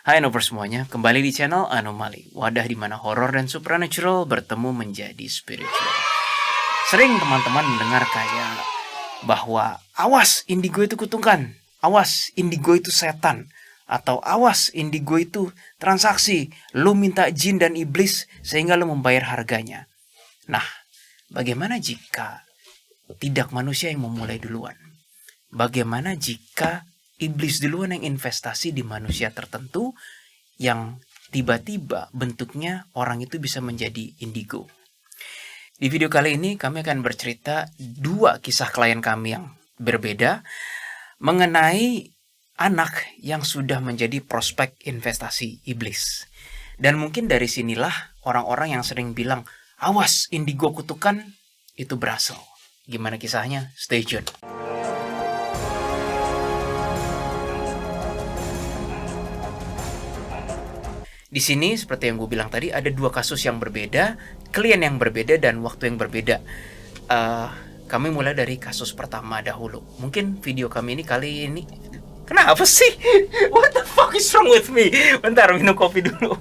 Hai Nover semuanya, kembali di channel Anomali, wadah di mana horor dan supernatural bertemu menjadi spiritual. Sering teman-teman mendengar kayak bahwa awas indigo itu kutukan, awas indigo itu setan, atau awas indigo itu transaksi, lu minta jin dan iblis sehingga lu membayar harganya. Nah, bagaimana jika tidak manusia yang memulai duluan? Bagaimana jika iblis duluan yang investasi di manusia tertentu yang tiba-tiba bentuknya orang itu bisa menjadi indigo? Di video kali ini kami akan bercerita dua kisah klien kami yang berbeda mengenai anak yang sudah menjadi prospek investasi iblis. Dan mungkin dari sinilah orang-orang yang sering bilang, awas indigo kutukan itu berasal. Gimana kisahnya? Stay tune. Di sini seperti yang gue bilang tadi ada dua kasus yang berbeda, klien yang berbeda dan waktu yang berbeda. Kami mulai dari kasus pertama dahulu. Mungkin video kami ini kali ini kenapa sih? What the fuck is wrong with me? Bentar, minum kopi dulu.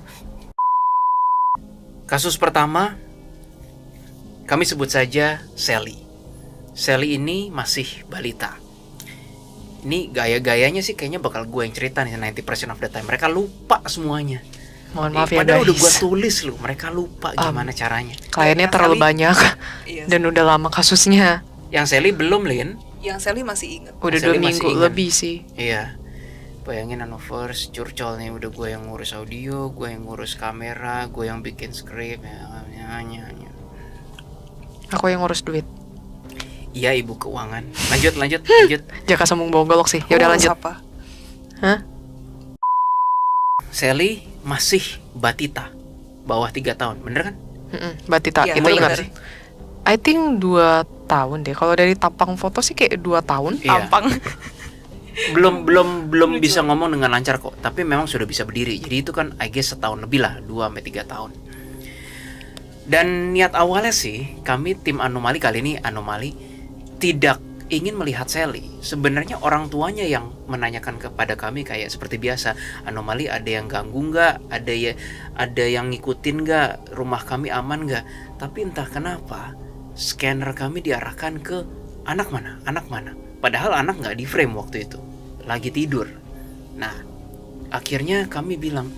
Kasus pertama kami sebut saja Sally. Sally ini masih balita. Ini gaya-gayanya sih kayaknya bakal gue yang cerita nih 90% of the time. Mereka lupa semuanya. Mohon maaf ya Padahal guys. udah gue tulis loh, mereka lupa gimana caranya. Kliennya terlalu banyak dan udah lama kasusnya. Yang Sally belum, Lin. Yang Sally masih ingat. Udah Sally 2 masih minggu ingat. lebih sih. Iya. Bayangin Anovers, curcol nih, udah gue yang ngurus audio, gue yang ngurus kamera, gue yang bikin skrip, ya. Aku yang ngurus duit. Iya, ibu keuangan. Lanjut. Jaka sambung bawa golok sih. Ya udah lanjut. Apa? Hah? Sally masih batita, bawah 3 tahun, bener kan? Batita, Iya, itu bener. ingat. I think 2 tahun deh. Kalau dari tampang foto sih kayak 2 tahun. Iya. Tampang. Belum bisa ngomong dengan lancar kok, tapi memang sudah bisa berdiri. Jadi itu kan I guess setahun lebih lah, 2-3 tahun. Dan niat awalnya sih, kami tim Anomali kali ini tidak ingin melihat Sally. Sebenarnya orang tuanya yang menanyakan kepada kami kayak seperti biasa, Anomali ada yang ganggu nggak? Ada yang ngikutin nggak? Rumah kami aman nggak? Tapi entah kenapa scanner kami diarahkan ke anak mana. Padahal anak nggak di frame waktu itu, lagi tidur. Nah, akhirnya kami bilang,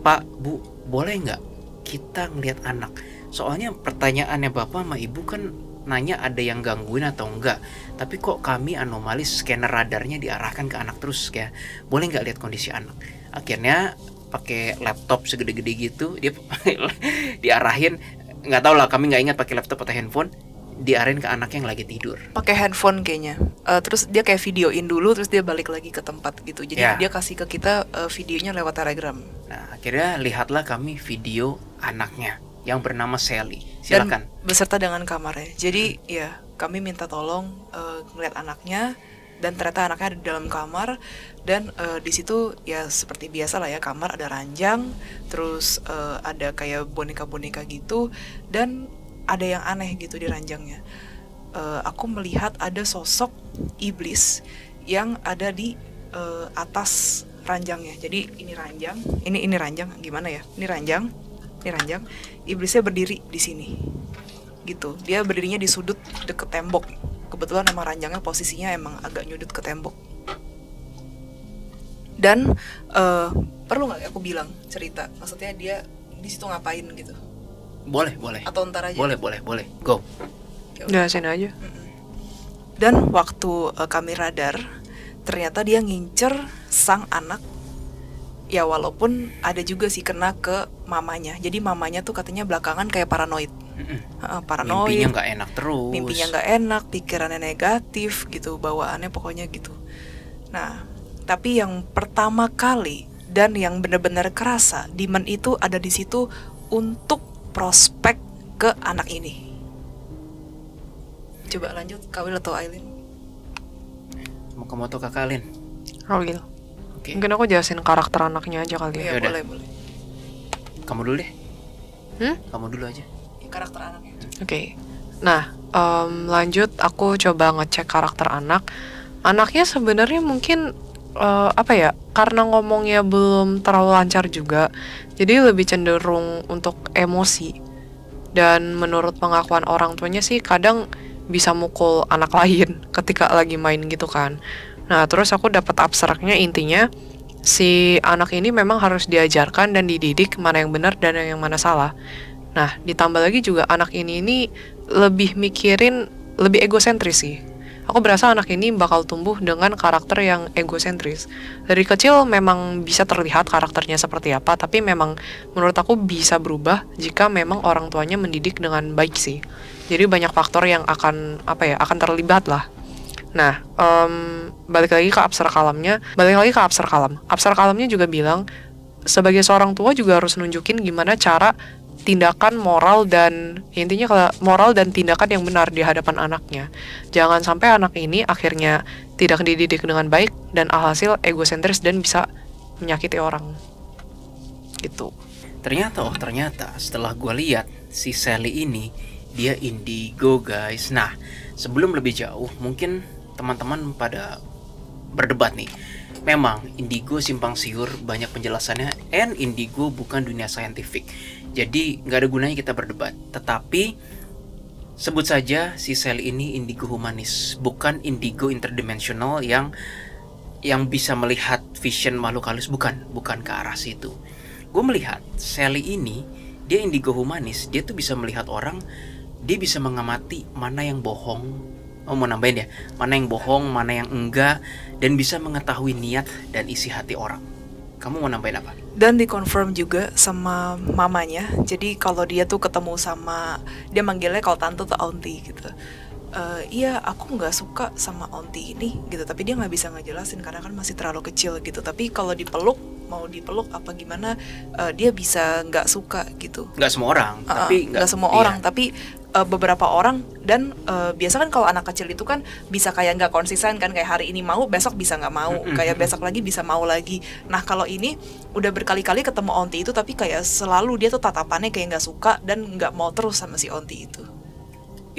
Pak, Bu, boleh nggak kita ngelihat anak? Soalnya pertanyaannya Bapak sama Ibu kan nanya ada yang gangguin atau enggak. Tapi kok kami Anomali scanner radarnya diarahkan ke anak terus, kayak boleh nggak lihat kondisi anak? Akhirnya pakai laptop segede-gede gitu, dia diarahin, nggak tahu lah, kami nggak ingat pakai laptop atau handphone, diarahin ke anak yang lagi tidur. Pakai handphone kayaknya. Terus dia kayak videoin dulu, terus dia balik lagi ke tempat gitu. Jadi Ya. dia kasih ke kita videonya lewat Telegram. Nah, akhirnya lihatlah kami video anaknya yang bernama Sally. Silakan. Dan beserta dengan kamarnya. Jadi ya kami minta tolong ngeliat anaknya. Dan ternyata anaknya ada di dalam kamar. Dan di situ ya seperti biasa lah ya, kamar ada ranjang. Terus ada kayak boneka-boneka gitu. Dan ada yang aneh gitu di ranjangnya. Aku melihat ada sosok iblis yang ada di atas ranjangnya. Jadi ini ranjang, ini ranjang, gimana ya? Ini ranjang, iblisnya berdiri di sini. Gitu. Dia berdirinya di sudut deket tembok. Kebetulan emang ranjangnya posisinya emang agak nyudut ke tembok. Dan perlu nggak aku bilang cerita? Maksudnya dia di situ ngapain gitu? Boleh. Atau ntar aja? Boleh. Go. Udah sini aja. Dan waktu kami radar, ternyata dia ngincer sang anak. Ya walaupun ada juga sih kena ke mamanya. Jadi mamanya tuh katanya belakangan kayak paranoid. Paranoid. Mimpinya nggak enak terus. Mimpinya nggak enak, pikirannya negatif gitu, bawaannya pokoknya gitu. Nah, tapi yang pertama kali dan yang benar-benar kerasa, Demon itu ada di situ untuk prospek ke anak ini. Coba lanjut, Kawil atau Aileen? Mau ke moto Kakak Lin. Rawil. Oke. Mungkin aku jelasin karakter anaknya aja kali ya. Iya, Yaudah. boleh. Kamu dulu deh. Hmm? Kamu dulu aja. Ya, karakter anaknya. Oke. Nah, lanjut aku coba ngecek karakter anak. Anaknya sebenarnya mungkin apa ya, karena ngomongnya belum terlalu lancar juga, jadi lebih cenderung untuk emosi. Dan menurut pengakuan orang tuanya sih kadang bisa mukul anak lain ketika lagi main gitu kan. Nah, terus aku dapat abstraknya, intinya si anak ini memang harus diajarkan dan dididik mana yang benar dan yang mana salah. Nah, ditambah lagi juga anak ini lebih mikirin, lebih egosentris sih. Aku berasa anak ini bakal tumbuh dengan karakter yang egosentris. Dari kecil memang bisa terlihat karakternya seperti apa, tapi memang menurut aku bisa berubah jika memang orang tuanya mendidik dengan baik sih. Jadi banyak faktor yang akan akan terlibat lah. Nah, balik lagi ke abstrak kalamnya, Abstrak kalamnya juga bilang sebagai seorang tua juga harus nunjukin gimana cara tindakan moral dan intinya moral dan tindakan yang benar di hadapan anaknya. Jangan sampai anak ini akhirnya tidak dididik dengan baik dan alhasil egosentris dan bisa menyakiti orang. Gitu. Ternyata setelah gue lihat si Sally ini dia indigo guys. Nah, sebelum lebih jauh mungkin teman-teman pada berdebat nih. Memang indigo simpang siur banyak penjelasannya, and indigo bukan dunia saintifik. Jadi nggak ada gunanya kita berdebat. Tetapi sebut saja si Sally ini indigo humanis, bukan indigo interdimensional yang bisa melihat vision makhluk halus, bukan ke arah situ. Gue melihat Sally ini dia indigo humanis, dia tuh bisa melihat orang, dia bisa mengamati mana yang bohong. Mau nambahin ya, mana yang bohong, mana yang enggak, dan bisa mengetahui niat dan isi hati orang. Kamu mau nambahin apa? Dan dikonfirm juga sama mamanya. Jadi kalau dia tuh ketemu sama, dia manggilnya kalau tante tuh auntie gitu. Iya, aku nggak suka sama auntie ini gitu. Tapi dia nggak bisa ngejelasin karena kan masih terlalu kecil gitu. Tapi kalau mau dipeluk apa gimana, dia bisa nggak suka gitu. Nggak semua orang, tapi nggak semua orang, tapi beberapa orang. Dan biasa kan kalau anak kecil itu kan bisa kayak nggak konsisten kan, kayak hari ini mau besok bisa nggak mau, kayak besok lagi bisa mau lagi. Nah kalau ini udah berkali-kali ketemu onti itu tapi kayak selalu dia tuh tatapannya kayak nggak suka dan nggak mau terus sama si onti itu.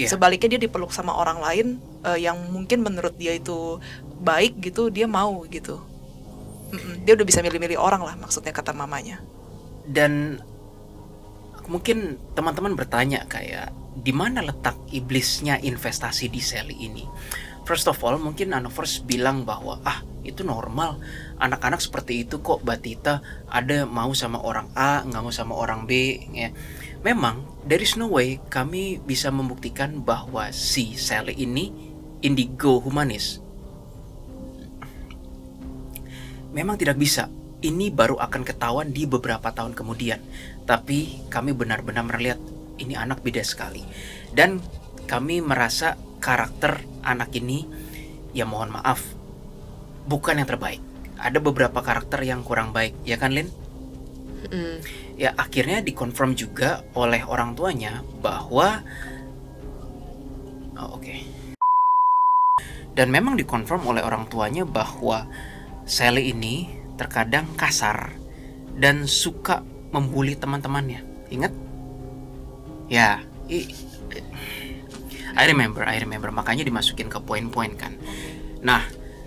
Sebaliknya dia dipeluk sama orang lain yang mungkin menurut dia itu baik gitu, dia mau gitu. Dia udah bisa milih-milih orang lah, maksudnya kata mamanya. Dan mungkin teman-teman bertanya kayak di mana letak iblisnya investasi di Sally ini? First of all, mungkin Anovers bilang bahwa itu normal, anak-anak seperti itu kok Batita, ada mau sama orang A, nggak mau sama orang B ya. Memang there is no way kami bisa membuktikan bahwa si Sally ini indigo humanis. Memang tidak bisa. Ini baru akan ketahuan di beberapa tahun kemudian. Tapi kami benar-benar melihat ini anak beda sekali. Dan kami merasa karakter anak ini, ya mohon maaf, bukan yang terbaik. Ada beberapa karakter yang kurang baik, ya kan Lin? Ya akhirnya dikonfirm juga oleh orang tuanya bahwa dan memang dikonfirm oleh orang tuanya bahwa Sally ini terkadang kasar dan suka membuli teman-temannya. Ingat? Ya, I remember. Makanya dimasukin ke poin-poin kan. Nah,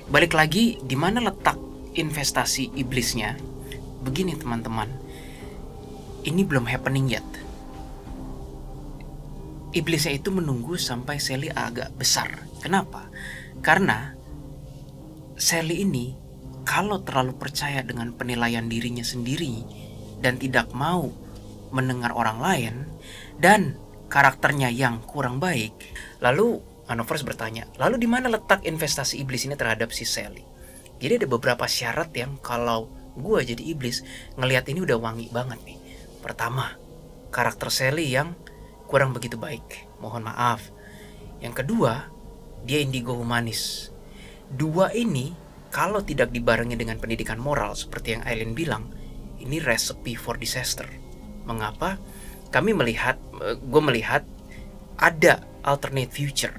balik lagi, di mana letak investasi iblisnya? Begini teman-teman, ini belum happening yet. Iblisnya itu menunggu sampai Sally agak besar. Kenapa? Karena Sally ini kalau terlalu percaya dengan penilaian dirinya sendiri dan tidak mau mendengar orang lain dan karakternya yang kurang baik, lalu Anovers bertanya, lalu di mana letak investasi iblis ini terhadap si Sally? Jadi ada beberapa syarat yang kalau gue jadi iblis ngelihat ini udah wangi banget nih. Pertama, karakter Sally yang kurang begitu baik, mohon maaf. Yang kedua, dia indigo humanis. Dua ini kalau tidak dibarengi dengan pendidikan moral seperti yang Aileen bilang, ini recipe for disaster. Mengapa? Gue melihat ada alternate future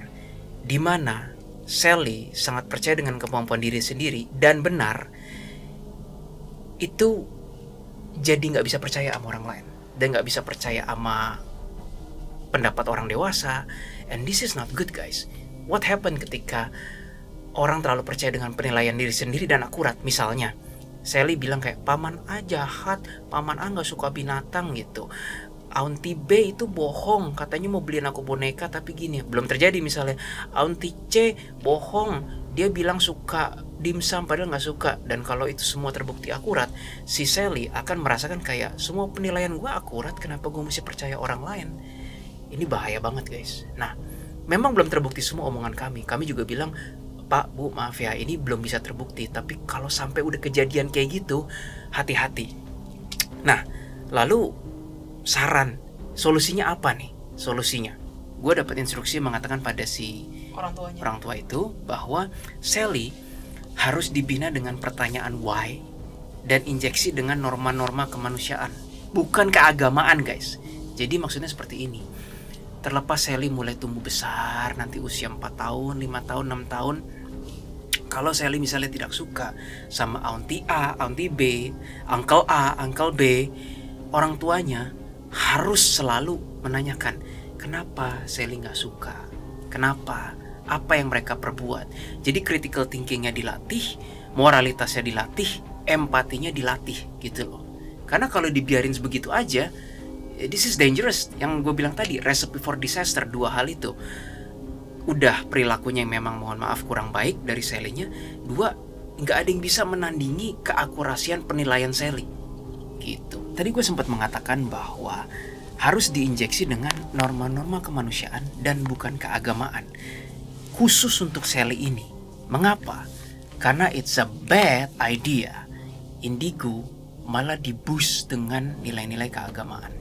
di mana Sally sangat percaya dengan kemampuan diri sendiri dan benar, itu jadi nggak bisa percaya sama orang lain dan nggak bisa percaya sama pendapat orang dewasa. And this is not good guys. What happened ketika orang terlalu percaya dengan penilaian diri sendiri dan akurat. Misalnya Sally bilang kayak paman A jahat, paman A nggak suka binatang gitu, Auntie B itu bohong, katanya mau beliin aku boneka tapi gini. Belum terjadi misalnya Auntie C bohong, dia bilang suka dimsum padahal nggak suka. Dan kalau itu semua terbukti akurat, si Sally akan merasakan kayak semua penilaian gue akurat, kenapa gue mesti percaya orang lain. Ini bahaya banget guys. Nah, memang belum terbukti semua omongan kami. Kami juga bilang, Pak, Bu, maaf ya, ini belum bisa terbukti. Tapi kalau sampai udah kejadian kayak gitu, hati-hati. Nah, lalu saran, solusinya apa nih? Solusinya, gue dapat instruksi mengatakan pada si orang tua itu bahwa Sally harus dibina dengan pertanyaan why dan injeksi dengan norma-norma kemanusiaan, bukan keagamaan guys. Jadi maksudnya seperti ini. Terlepas Sally mulai tumbuh besar, nanti usia 4 tahun, 5 tahun, 6 tahun, kalau Sally misalnya tidak suka sama Auntie A, Auntie B, Uncle A, Uncle B, orang tuanya harus selalu menanyakan, kenapa Sally gak suka? Kenapa? Apa yang mereka perbuat? Jadi critical thinkingnya dilatih, moralitasnya dilatih, empatinya dilatih gitu loh. Karena kalau dibiarin begitu aja, this is dangerous. Yang gue bilang tadi, recipe for disaster, 2 hal itu. Udah perilakunya yang memang mohon maaf kurang baik dari Sally-nya. 2, gak ada yang bisa menandingi keakurasian penilaian Sally gitu. Tadi gue sempat mengatakan bahwa harus diinjeksi dengan norma-norma kemanusiaan dan bukan keagamaan. Khusus untuk Sally ini. Mengapa? Karena it's a bad idea indigo malah diboost dengan nilai-nilai keagamaan.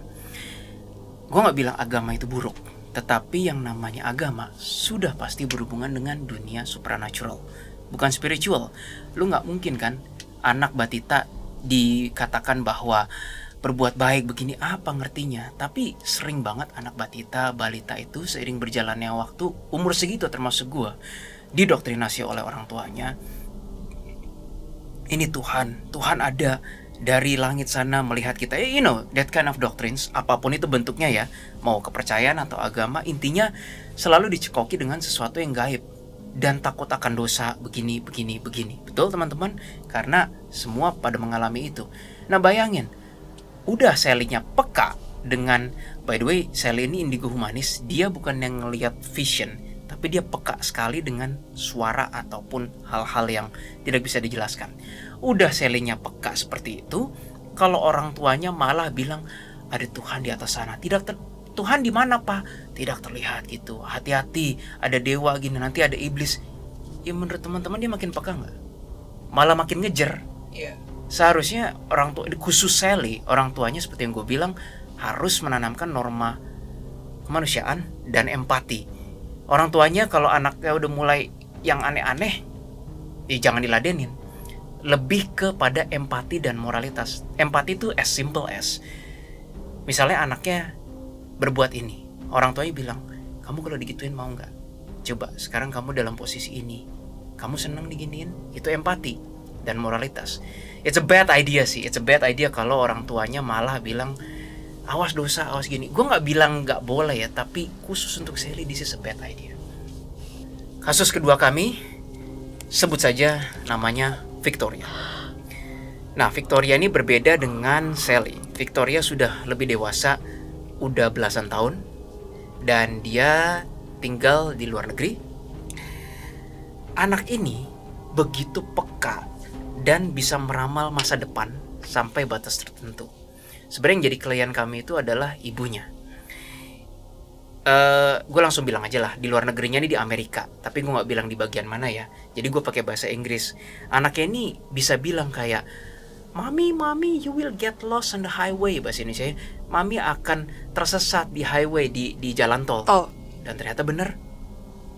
Gue gak bilang agama itu buruk, tetapi yang namanya agama sudah pasti berhubungan dengan dunia supernatural, bukan spiritual. Lu gak mungkin kan anak batita dikatakan bahwa berbuat baik begini, apa ngertinya. Tapi sering banget anak batita, balita itu seiring berjalannya waktu, umur segitu termasuk gue, didoktrinasi oleh orang tuanya. Ini Tuhan ada dari langit sana melihat kita. You know, that kind of doctrines, apapun itu bentuknya ya, mau kepercayaan atau agama, intinya selalu dicekoki dengan sesuatu yang gaib dan takut akan dosa begini. Betul teman-teman? Karena semua pada mengalami itu. Nah bayangin, udah Sally-nya peka dengan, by the way, Sally ini indigo humanis, dia bukan yang ngelihat vision, tapi dia peka sekali dengan suara ataupun hal-hal yang tidak bisa dijelaskan. Udah Sally-nya peka seperti itu, kalau orang tuanya malah bilang ada Tuhan di atas sana. Tuhan di mana Pak? Tidak terlihat gitu. Hati-hati, ada dewa gini, nanti ada iblis. Ya menurut teman-teman dia makin peka nggak? Malah makin ngejer. Iya. Seharusnya orang tua, khusus Sally, orang tuanya seperti yang gue bilang harus menanamkan norma kemanusiaan dan empati. Orang tuanya kalau anaknya udah mulai yang aneh-aneh, ya jangan diladenin. Lebih kepada empati dan moralitas. Empati itu as simple as, misalnya anaknya berbuat ini, orang tuanya bilang, kamu kalau digituin mau nggak? Coba sekarang kamu dalam posisi ini, kamu senang diginiin? Itu empati dan moralitas. It's a bad idea sih. It's a bad idea kalau orang tuanya malah bilang awas dosa, awas gini. Gue nggak bilang nggak boleh ya, tapi khusus untuk Sally this is a bad idea. Kasus kedua kami, sebut saja namanya Victoria. Nah, Victoria ini berbeda dengan Sally. Victoria sudah lebih dewasa, udah belasan tahun, dan dia tinggal di luar negeri. Anak ini begitu peka dan bisa meramal masa depan sampai batas tertentu. Sebenarnya yang jadi klien kami itu adalah ibunya. Gue langsung bilang aja lah, di luar negerinya ini di Amerika, tapi gue nggak bilang di bagian mana ya. Jadi gue pakai bahasa Inggris. Anaknya ini bisa bilang kayak, Mami, you will get lost on the highway, bahasa Indonesia. Mami akan tersesat di highway, di jalan tol. Dan ternyata bener,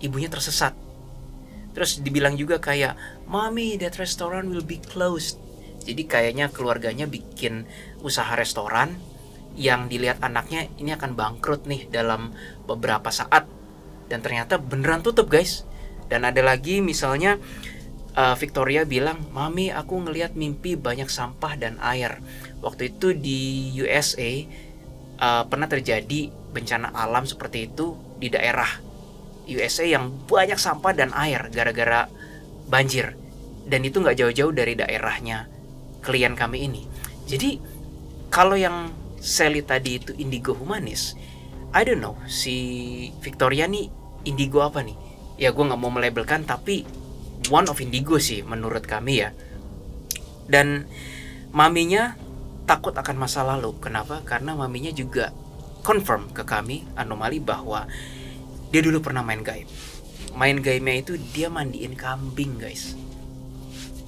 ibunya tersesat. Terus dibilang juga kayak, Mami, that restaurant will be closed. Jadi kayaknya keluarganya bikin usaha restoran yang dilihat anaknya ini akan bangkrut nih dalam beberapa saat. Dan ternyata beneran tutup guys. Dan ada lagi misalnya Victoria bilang, Mami aku ngelihat mimpi banyak sampah dan air. Waktu itu di USA pernah terjadi bencana alam seperti itu di daerah USA yang banyak sampah dan air gara-gara banjir. Dan itu nggak jauh-jauh dari daerahnya klien kami ini. Jadi kalau yang Sally tadi itu indigo humanis, I don't know si Victoria nih indigo apa nih? Ya gue nggak mau melabelkan, tapi one of indigo sih menurut kami ya. Dan maminya takut akan masa lalu. Kenapa? Karena maminya juga confirm ke kami anomali bahwa dia dulu pernah main gaib. Main gaibnya itu dia mandiin kambing, guys.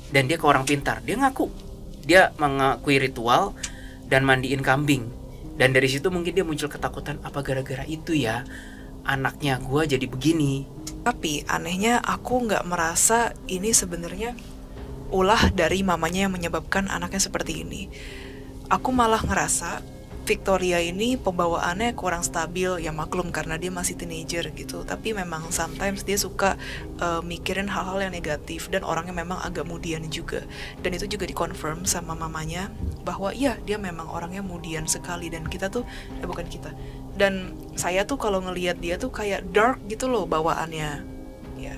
Dan dia ke orang pintar. Dia ngaku dia mengakui ritual dan mandiin kambing. Dan dari situ mungkin dia muncul ketakutan, apa gara-gara itu ya anaknya gue jadi begini. Tapi anehnya aku nggak merasa ini sebenarnya ulah dari mamanya yang menyebabkan anaknya seperti ini. Aku malah ngerasa Victoria ini pembawaannya kurang stabil, ya maklum karena dia masih teenager gitu. Tapi memang sometimes dia suka mikirin hal-hal yang negatif dan orangnya memang agak mudian juga. Dan itu juga dikonfirm sama mamanya bahwa iya dia memang orangnya mudian sekali, dan kita tuh bukan kita. Dan saya tuh kalau ngelihat dia tuh kayak dark gitu loh bawaannya. Ya.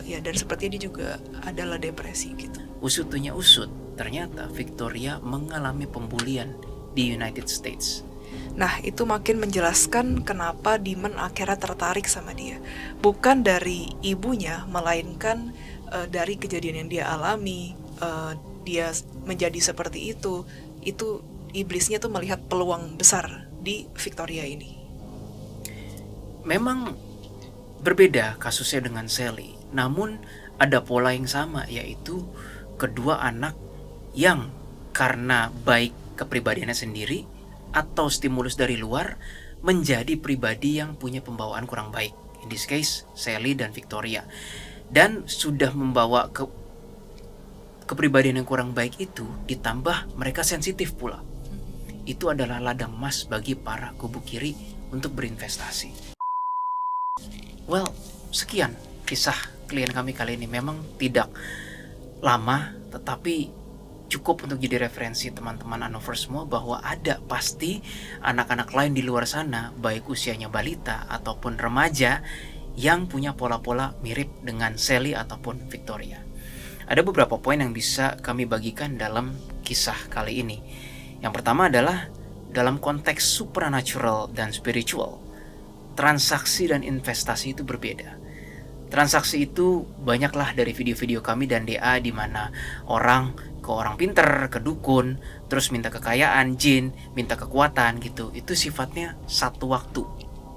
Ya dan sepertinya dia juga adalah depresi gitu. Usutunya usut, ternyata Victoria mengalami pembulian di United States. Nah, itu makin menjelaskan kenapa Demon akhirnya tertarik sama dia. Bukan dari ibunya, melainkan dari kejadian yang dia alami. Dia menjadi seperti itu iblisnya tuh melihat peluang besar di Victoria ini. Memang berbeda kasusnya dengan Sally, namun ada pola yang sama, yaitu kedua anak yang karena baik kepribadiannya sendiri atau stimulus dari luar menjadi pribadi yang punya pembawaan kurang baik. In this case, Sally dan Victoria. Dan sudah membawa kepribadian yang kurang baik itu, ditambah mereka sensitif pula. Itu adalah ladang emas bagi para kubu kiri untuk berinvestasi. Well, sekian kisah klien kami kali ini. Memang tidak lama, tetapi cukup untuk jadi referensi teman-teman Anover semua bahwa ada pasti anak-anak lain di luar sana, baik usianya balita ataupun remaja, yang punya pola-pola mirip dengan Sally ataupun Victoria. Ada beberapa poin yang bisa kami bagikan dalam kisah kali ini. Yang pertama adalah dalam konteks supernatural dan spiritual, transaksi dan investasi itu berbeda. Transaksi itu banyaklah dari video-video kami dan DA di mana orang ke orang pinter, ke dukun, terus minta kekayaan, jin, minta kekuatan gitu. Itu sifatnya satu waktu,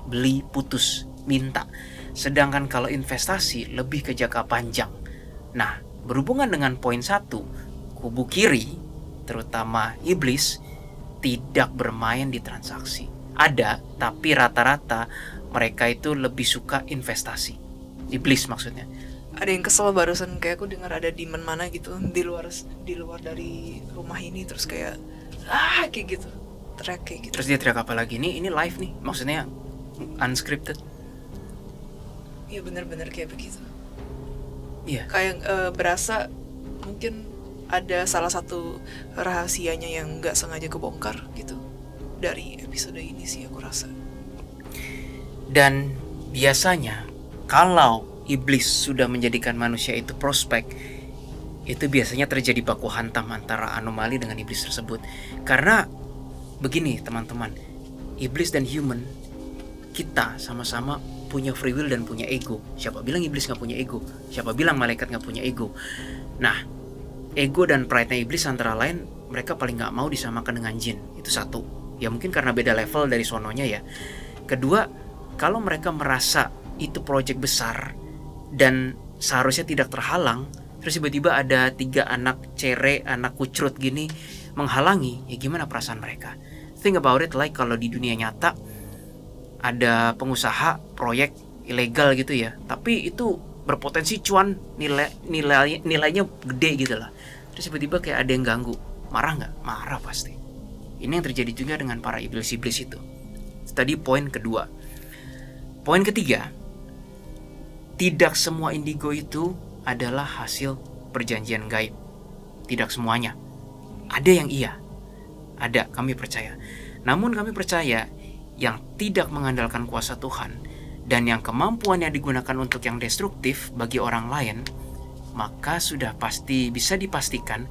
beli, putus, minta. Sedangkan kalau investasi lebih ke jangka panjang. Nah, berhubungan dengan poin 1, kubu kiri, terutama iblis, tidak bermain di transaksi. Ada, tapi rata-rata mereka itu lebih suka investasi. Iblis maksudnya. Ada yang kesel barusan, kayak aku dengar ada demon mana gitu di luar dari rumah ini, terus kayak kayak gitu, teriak kayak gitu. Terus dia teriak apa lagi? Ini live nih, maksudnya unscripted. Iya benar-benar kayak begitu. Iya. Kayak berasa mungkin ada salah satu rahasianya yang nggak sengaja kebongkar gitu dari episode ini sih aku rasa. Dan biasanya kalau iblis sudah menjadikan manusia itu prospek, itu biasanya terjadi baku hantam antara anomali dengan iblis tersebut. Karena begini teman-teman, iblis dan human, kita sama-sama punya free will dan punya ego. Siapa bilang iblis gak punya ego? Siapa bilang malaikat gak punya ego? Nah, ego dan pride-nya iblis antara lain, mereka paling gak mau disamakan dengan jin. Itu satu. Ya mungkin karena beda level dari sononya ya. Kedua, kalau mereka merasa itu proyek besar dan seharusnya tidak terhalang, terus tiba-tiba ada 3 anak cere, anak kucrut gini menghalangi, ya gimana perasaan mereka? Think about it, like kalau di dunia nyata ada pengusaha proyek ilegal gitu ya, tapi itu berpotensi cuan, nilainya gede gitu lah. Terus tiba-tiba kayak ada yang ganggu, marah nggak? Marah pasti. Ini yang terjadi juga dengan para iblis-iblis itu. Tadi poin kedua. Poin ketiga, tidak semua indigo itu adalah hasil perjanjian gaib. Tidak semuanya. Ada yang iya. Ada, kami percaya. Namun kami percaya yang tidak mengandalkan kuasa Tuhan dan yang kemampuannya digunakan untuk yang destruktif bagi orang lain, maka sudah pasti bisa dipastikan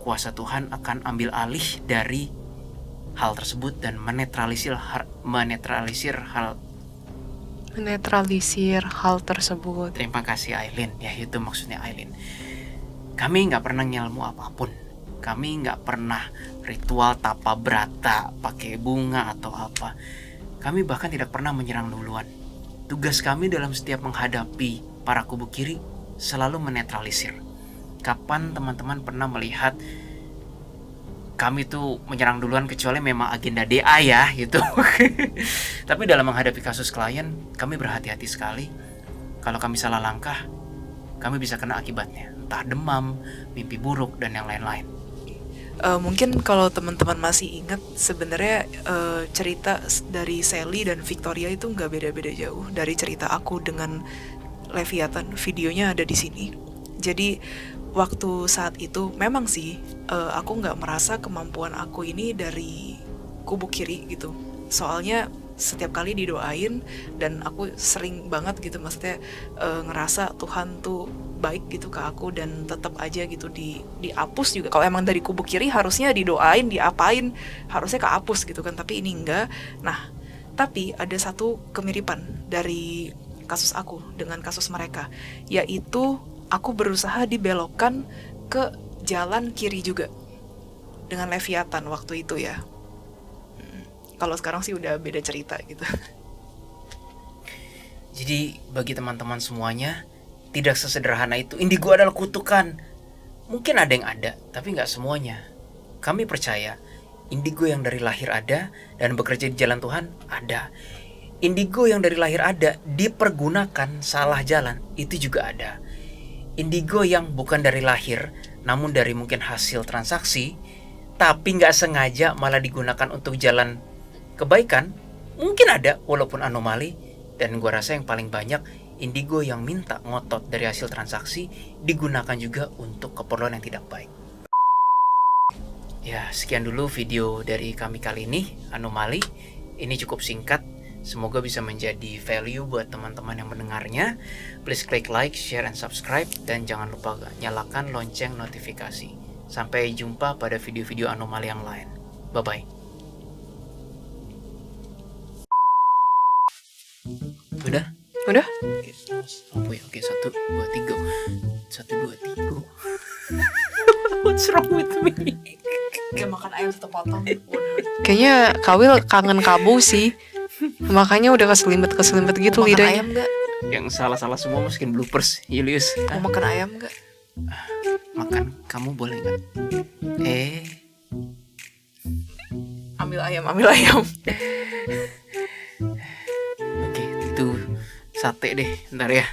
kuasa Tuhan akan ambil alih dari hal tersebut dan menetralisir hal. Tersebut. Terima kasih Aileen, ya itu maksudnya Aileen. Kami nggak pernah nyelmu apapun. Kami nggak pernah ritual tapa brata pakai bunga atau apa. Kami bahkan tidak pernah menyerang duluan. Tugas kami dalam setiap menghadapi para kubu kiri selalu menetralisir. Kapan teman-teman pernah melihat kami tuh menyerang duluan kecuali memang agenda DA ya gitu. Tapi dalam menghadapi kasus klien, kami berhati-hati sekali. Kalau kami salah langkah, kami bisa kena akibatnya. Entah demam, mimpi buruk, dan yang lain-lain. Mungkin kalau teman-teman masih ingat, sebenarnya cerita dari Sally dan Victoria itu nggak beda-beda jauh dari cerita aku dengan Leviathan. Videonya ada di sini. Jadi waktu saat itu memang sih aku nggak merasa kemampuan aku ini dari kubu kiri gitu. Soalnya setiap kali didoain dan aku sering banget gitu, maksudnya ngerasa Tuhan tuh baik gitu ke aku dan tetap aja gitu dihapus juga. Kalau emang dari kubu kiri harusnya didoain, diapain, harusnya kehapus gitu kan, tapi ini enggak. Nah, tapi ada satu kemiripan dari kasus aku dengan kasus mereka, yaitu aku berusaha dibelokkan ke jalan kiri juga dengan Leviathan waktu itu ya. Kalau sekarang sih udah beda cerita gitu. Jadi bagi teman-teman semuanya, tidak sesederhana itu. Indigo adalah kutukan. Mungkin ada yang ada, tapi nggak semuanya. Kami percaya indigo yang dari lahir ada dan bekerja di jalan Tuhan ada. Indigo yang dari lahir ada dipergunakan salah jalan, itu juga ada. Indigo yang bukan dari lahir, namun dari mungkin hasil transaksi, tapi nggak sengaja malah digunakan untuk jalan kebaikan, mungkin ada walaupun anomali. Dan gua rasa yang paling banyak indigo yang minta ngotot dari hasil transaksi digunakan juga untuk keperluan yang tidak baik. Ya, sekian dulu video dari kami kali ini, anomali. Ini cukup singkat, semoga bisa menjadi value buat teman-teman yang mendengarnya. Please klik like, share, and subscribe, dan jangan lupa nyalakan lonceng notifikasi. Sampai jumpa pada video-video anomali yang lain. Bye-bye. Udah? Oke, 1, 2, 3. 1, 2, 3. What's wrong with me? Gak makan ayam satu potong. Kayaknya Kawil kangen kabu sih. Makanya udah keselimpet gitu Mau makan lidahnya. ayam gak? Yang salah-salah semua masukin bloopers, Julius. Mau makan ayam gak? Makan, kamu boleh nggak? Ambil ayam. Oke, itu sate deh, ntar ya.